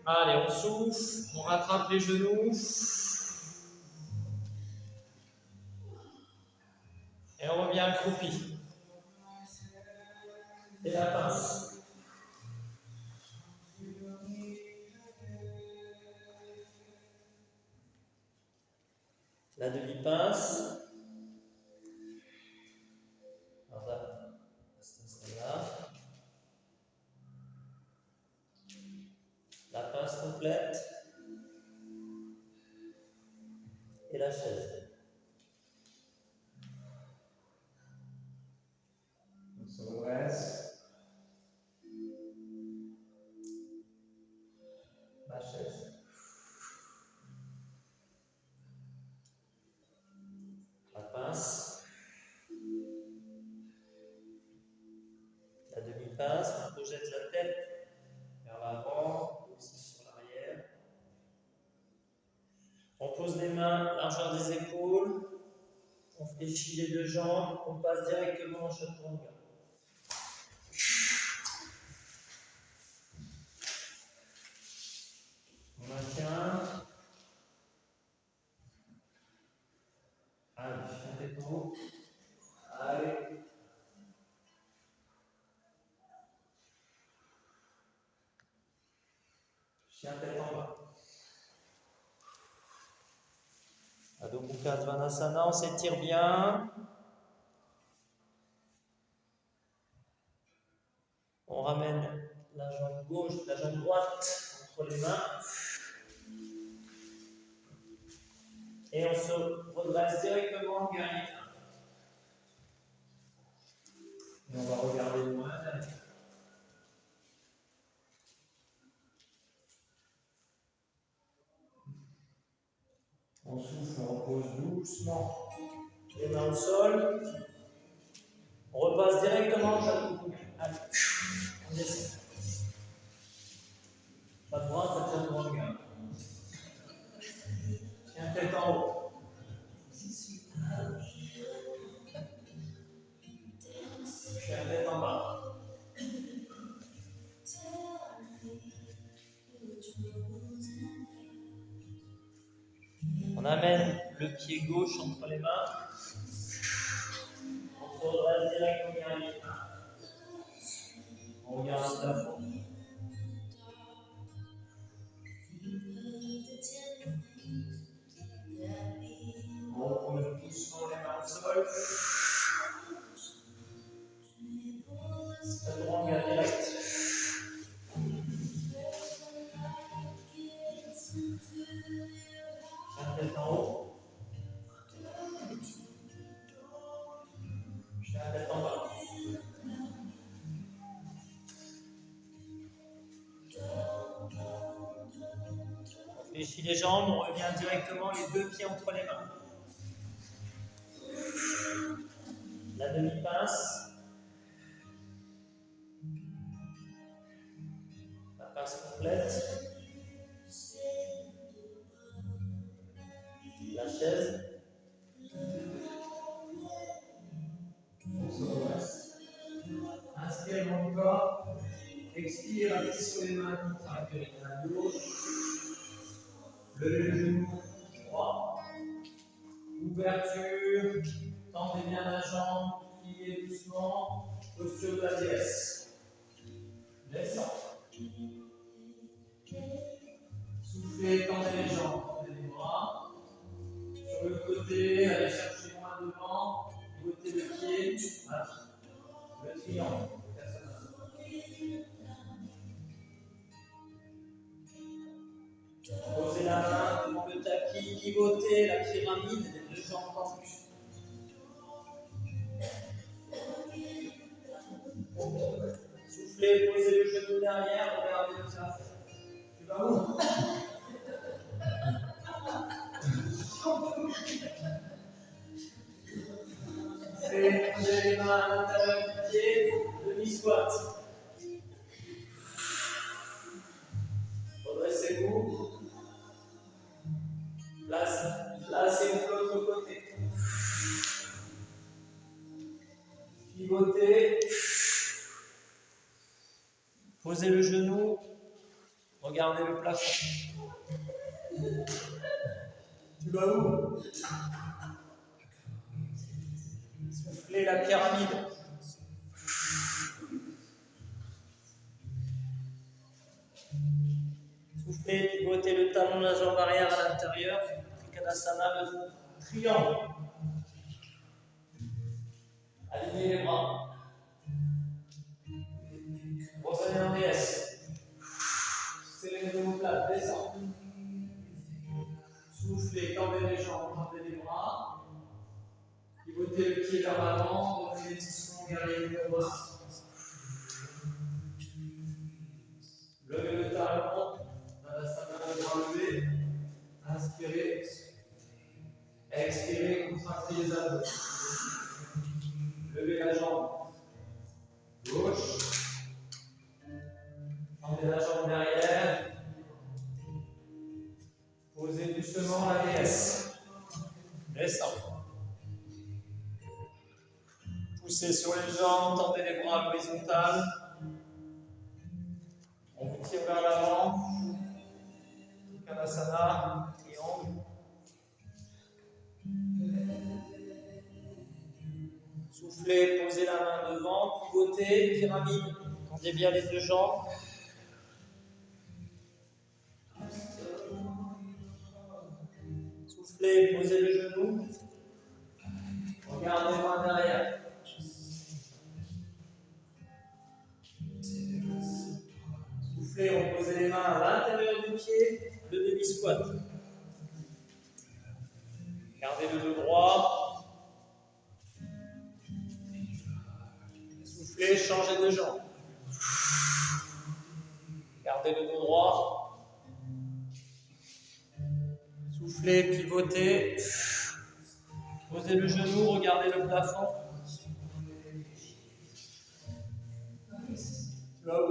Allez, on souffle, on rattrape les genoux. Et on revient accroupi. Et la pince. La demi-pince. On va rester là. La pince complète. Et la chaise. On se redresse. La chaise. La pince. La demi-pince. On projette la tête vers l'avant, aussi sur l'arrière. On pose les mains largeur des épaules. On fléchit les deux jambes. On passe directement en chaturanga. On maintient. Allez, chien tête en haut. Allez. Chien tête en bas. Adho Mukha Svanasana, on s'étire bien. On ramène la jambe gauche, la jambe droite entre les mains. Et on se redresse directement en guerrier. Et on va regarder loin. On souffle, on repose doucement. Les mains au sol. On repasse directement en chaturanga. Allez, on descend. Pas de droite, pas de chaturanga. Chien tête en haut. Chien tête en bas. On amène le pied gauche entre les mains. On se redresse direct en guerrier. On regarde le plafond. On repose doucement les mains au sol. Chaturanga direct. Chien tête en haut. Chien tête en bas. On fléchit les jambes, on revient directement les deux pieds entre les mains. La demi-pince. La pince complète. La chaise. On se redresse. Inspire dans le corps. Expire, appuie sur les mains, contracte les mains gauche. Levez le genou droit. Ouverture. Tendez bien la jambe. Pliez doucement. Posture de la déesse. Descends. Soufflez, tendez les jambes, tendez les bras. Sur le côté, allez chercher loin devant. Bottez le pied. Voilà. Le triangle. Posez la main devant le tapis, pivotez la pyramide, les deux jambes tendues. Soufflez, posez le genou derrière, regardez le plafond. Tu vas où? Posez les mains à l'intérieur du pied, demi-squat. Redressez-vous. Placez-vous de l'autre côté. Pivotez. Posez le genou. regardez le plafond. Tu vas où? Soufflez la pyramide. Soufflez, pivotez le talon de la jambe arrière à l'intérieur. Trikonasana, le triangle. Alignez les bras. Revenez en DS. Serrez les omoplates, descendez. Soufflez, tendez les jambes, tendez les bras. Pivotez le pied vers l'avant, revenez doucement vers les numéros 1. Levez le talon, le bras levé. Inspirez. Expirez, contractez les abdos. Levez la jambe gauche. Tendez la jambe derrière. Posez doucement la DS. Descendez. Poussez sur les jambes, tendez les bras à l'horizontale. On vous tire vers l'avant. Trikonasana, triangle. Soufflez, posez la main devant, pivotez, pyramide. Tendez bien les deux jambes. Soufflez, posez le genou. Regardez les mains derrière. Soufflez, reposez les mains à l'intérieur du pied, le demi-squat. Gardez le dos droit. Soufflez, changez de jambe. Gardez le dos droit. Soufflez, pivotez. Posez le genou, regardez le plafond. Tu vas où?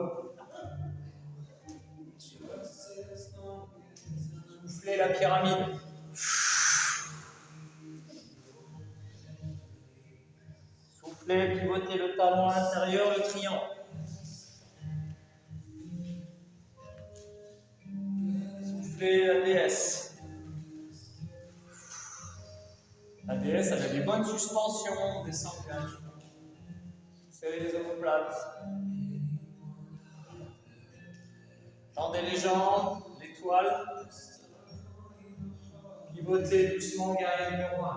Soufflez la pyramide. Soufflez, pivotez le talon à l'intérieur, le triangle. Soufflez la DS. La DS, elle a des bonnes suspensions, descendez un petit peu. Serrez les omoplates. Tendez les jambes, l'étoile. Pivotez doucement, guerrier numéro 1.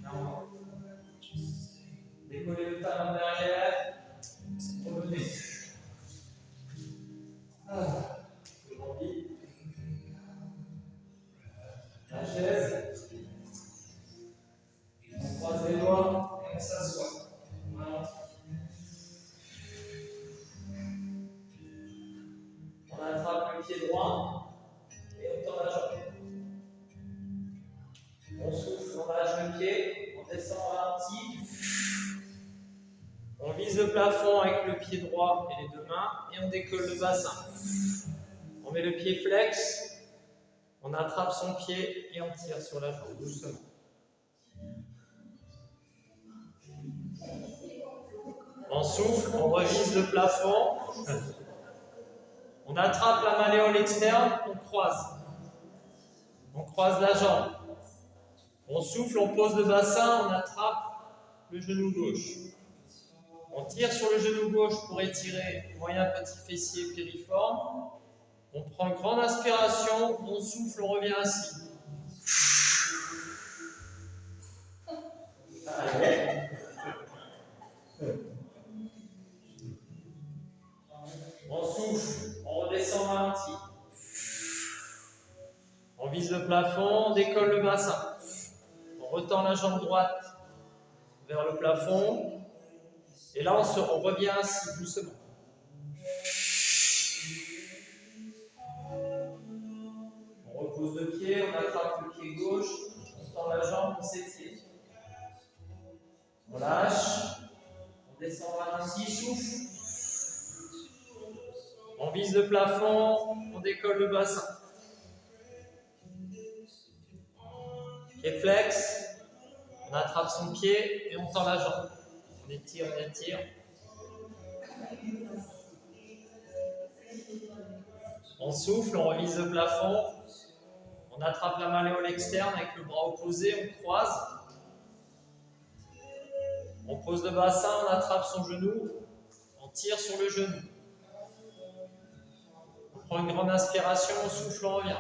Non. Décollez le talon derrière. Revenez. Rebondis. La chaise. On croise les doigts et on s'assoit. On attrape le pied droit et on tend la jambe. On souffle, on lâche le pied, on descend ralenti. On vise le plafond avec le pied droit et les deux mains et on décolle le bassin. On met le pied flex, on attrape son pied et on tire sur la jambe doucement. On souffle, on revise le plafond. On attrape la malléole externe, on croise. On croise la jambe. On souffle, on pose le bassin, on attrape le genou gauche. On tire sur le genou gauche pour étirer moyen petit fessier piriforme. On prend une grande inspiration, on souffle, on revient assis. Allez. On souffle, on redescend ralenti. On vise le plafond, on décolle le bassin. On retend la jambe droite vers le plafond. Et là, on revient assis doucement. On repose le pied, on attrape le pied gauche, on tend la jambe, on s'étire. On lâche, on descend ralenti, souffle. On vise le plafond, on décolle le bassin. Pied flex, on attrape son pied et on tend la jambe. On étire, on étire. On souffle, on revise le plafond. On attrape la malléole externe avec le bras opposé, on croise. On pose le bassin, on attrape son genou, on tire sur le genou. On prend une grande inspiration, on souffle, on revient.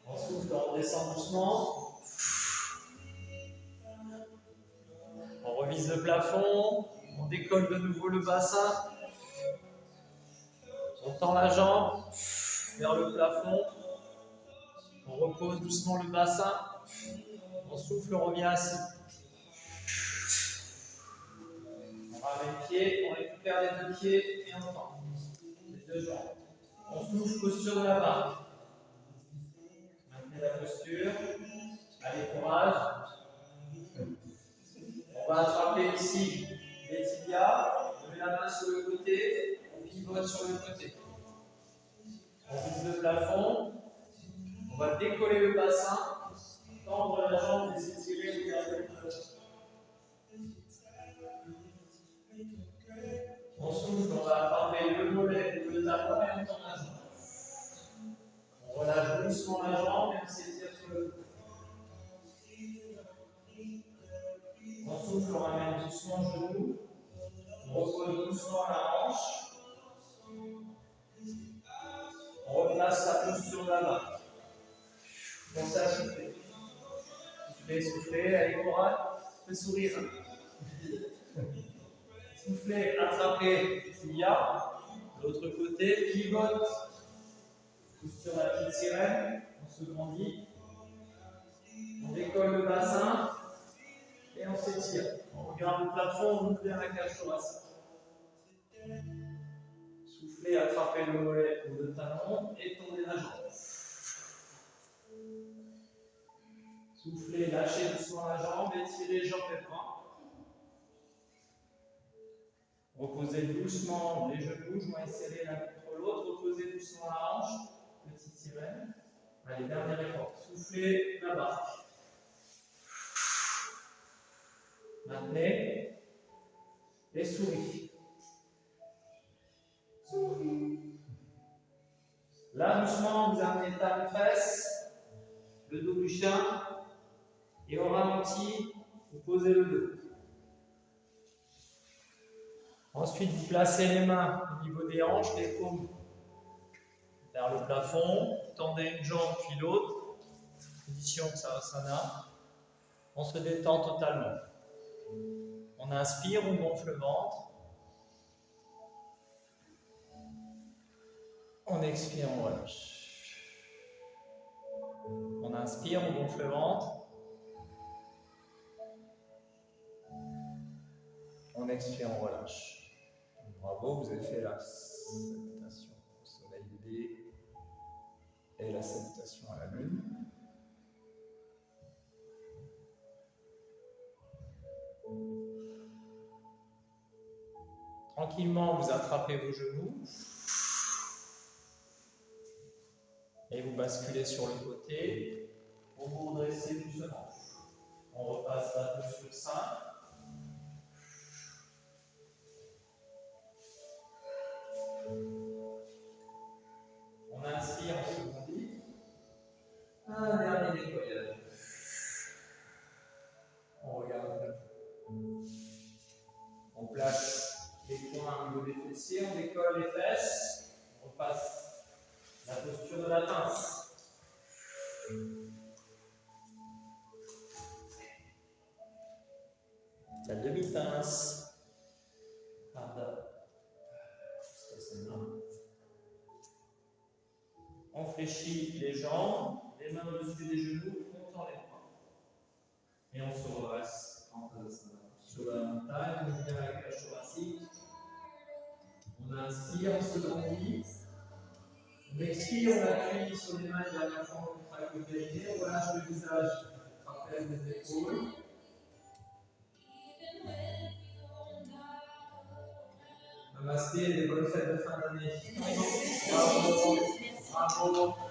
On souffle, on descend doucement. On revise le plafond, on décolle de nouveau le bassin. On tend la jambe vers le plafond. On repose doucement le bassin. On souffle, on revient assis. On ramène les pieds, on récupère les deux pieds et on tend. Les deux jambes. On souffle, posture de la barre. Maintenez la posture. Allez, courage. On va attraper ici les tibias. On met la main sur le côté. On pivote sur le côté. On vise le plafond. On va décoller le bassin. Tendre la jambe, les étirer, regarder le plafond. On souffle, on va attraper le mollet ou le talon et on tend la jambe. On relâche doucement la jambe et on s'étire sur le dos. On souffle, on ramène doucement le genou. On repose doucement la hanche. On replace la posture de la main. Pensez à souffler. Soufflez, soufflez, allez courage, faites sourire. Soufflez, attrapez, tibia. L'autre côté, pivote. Posture la petite sirène, on se grandit. On décolle le bassin et on s'étire. On regarde le plafond, on ouvre bien la cage thoracique. Soufflez, attrapez le mollet ou le talon et tournez la jambe. Soufflez, lâchez doucement la jambe, étirez jambes et bras. Reposez doucement les genoux, joints serrés l'un contre l'autre. Reposez doucement la hanche, petite sirène. Allez, dernier effort. Soufflez la barre. Maintenez et souris. Souris. Là, doucement, vous amenez talon fesse, le dos du chien. Et au ralenti, vous posez le dos. Ensuite, vous placez les mains au niveau des hanches, les paumes vers le plafond. Tendez une jambe puis l'autre. Position Savasana. On se détend totalement. On inspire, on gonfle le ventre. On expire, on relâche. On inspire, on gonfle le ventre. On expire, on relâche. Bravo, vous avez fait la salutation au soleil D et la salutation à la lune. Tranquillement, vous attrapez vos genoux et vous basculez sur le côté pour vous redresser doucement. On repasse la posture simple. On inspire, on se grandit. Un dernier nettoyage. On regarde. On place les poings au niveau des fessiers, on décolle les fesses. On repasse la posture de la pince. La demi-pince. On fléchit les jambes, les mains au-dessus des genoux, on tend les bras. Et on se redresse sur la montagne, on vient à la cage thoracique. On inspire, on se grandit. On expire, on appuie sur les mains de la jambe contre la côté, on relâche le visage, on trapèze les épaules. Namasté, des bonnes fêtes de fin d'année. Bravo. Bravo.